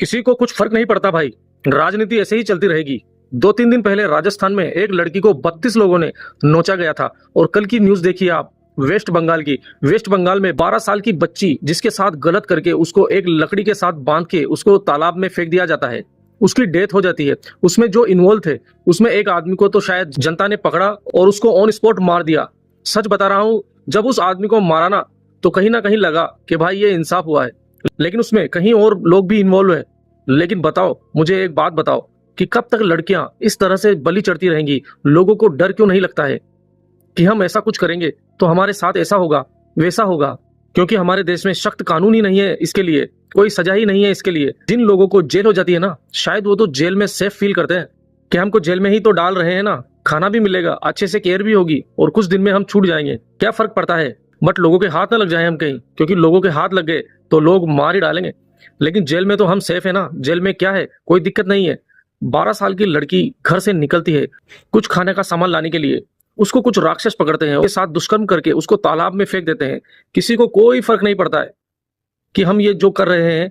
किसी को कुछ फर्क नहीं पड़ता भाई, राजनीति ऐसे ही चलती रहेगी। 2-3 दिन पहले राजस्थान में एक लड़की को 32 लोगों ने नोचा गया था। और कल की न्यूज देखिए आप, वेस्ट बंगाल की। वेस्ट बंगाल में 12 साल की बच्ची जिसके साथ गलत करके उसको एक लकड़ी के साथ बांध के उसको तालाब में फेंक दिया जाता है, उसकी डेथ हो जाती है। उसमें जो इन्वॉल्व थे उसमें एक आदमी को तो शायद जनता ने पकड़ा और उसको ऑन स्पॉट मार दिया। सच बता रहा हूं, जब उस आदमी को मारा ना तो कहीं ना कहीं लगा कि भाई ये इंसाफ हुआ है, लेकिन उसमें कहीं और लोग भी इन्वॉल्व है। लेकिन बताओ, मुझे एक बात बताओ कि कब तक लड़कियां इस तरह से बलि चढ़ती रहेंगी? लोगों को डर क्यों नहीं लगता है कि हम ऐसा कुछ करेंगे तो हमारे साथ ऐसा होगा वैसा होगा? क्योंकि हमारे देश में सख्त कानून ही नहीं है इसके लिए, कोई सजा ही नहीं है इसके लिए। जिन लोगों को जेल हो जाती है ना, शायद वो तो जेल में सेफ फील करते हैं कि हमको जेल में ही तो डाल रहे हैं ना, खाना भी मिलेगा, अच्छे से केयर भी होगी और कुछ दिन में हम छूट जाएंगे, क्या फर्क पड़ता है? बट लोगों के हाथ ना लग जाए हम कहीं, क्योंकि लोगों के हाथ लग गए तो लोग मार ही डालेंगे। लेकिन जेल में तो हम सेफ है ना, जेल में क्या है, कोई दिक्कत नहीं है। 12 साल की लड़की घर से निकलती है कुछ खाने का सामान लाने के लिए, उसको कुछ राक्षस पकड़ते हैं, उसके साथ दुष्कर्म करके उसको तालाब में फेंक देते हैं। किसी को कोई फर्क नहीं पड़ता है कि हम ये जो कर रहे हैं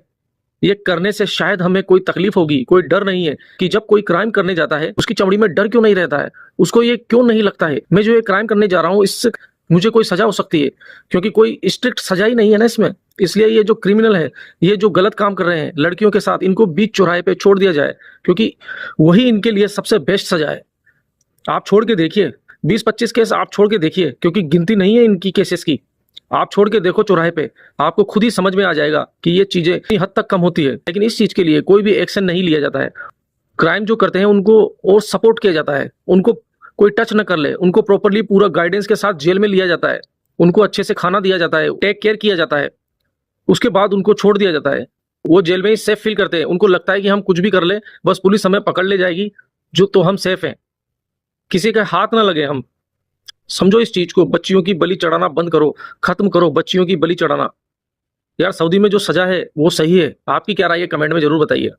ये करने से शायद हमें कोई तकलीफ होगी। कोई डर नहीं है कि जब कोई क्राइम करने जाता है उसकी चमड़ी में डर क्यों नहीं रहता है? उसको ये क्यों नहीं लगता है मैं जो ये क्राइम करने जा रहा हूं इससे मुझे कोई सजा हो सकती है? क्योंकि कोई स्ट्रिक्ट सजा ही नहीं है ना इसमें। इसलिए ये जो क्रिमिनल है, ये जो गलत काम कर रहे हैं लड़कियों के साथ, इनको बीच चौराहे पे छोड़ दिया जाए, क्योंकि वही इनके लिए सबसे बेस्ट सजा है। आप छोड़ के देखिए, 20-25 केस आप छोड़ के देखिए, क्योंकि गिनती नहीं है इनकी केसेस की। आप छोड़ के देखो चौराहे पे, आपको खुद ही समझ में आ जाएगा कि ये चीजें इतनी हद तक कम होती है। लेकिन इस चीज के लिए कोई भी एक्शन नहीं लिया जाता है। क्राइम जो करते हैं उनको और सपोर्ट किया जाता है, उनको कोई टच न कर ले, उनको प्रॉपरली पूरा गाइडेंस के साथ जेल में लिया जाता है, उनको अच्छे से खाना दिया जाता है, टेक केयर किया जाता है, उसके बाद उनको छोड़ दिया जाता है। वो जेल में ही सेफ फील करते हैं। उनको लगता है कि हम कुछ भी कर ले, बस पुलिस हमें पकड़ ले जाएगी जो तो हम सेफ हैं, किसी के हाथ ना लगे हम। समझो इस चीज को, बच्चियों की बलि चढ़ाना बंद करो, खत्म करो बच्चियों की बलि चढ़ाना। यार सऊदी में जो सजा है वो सही है। आपकी क्या राय है कमेंट में जरूर बताइए।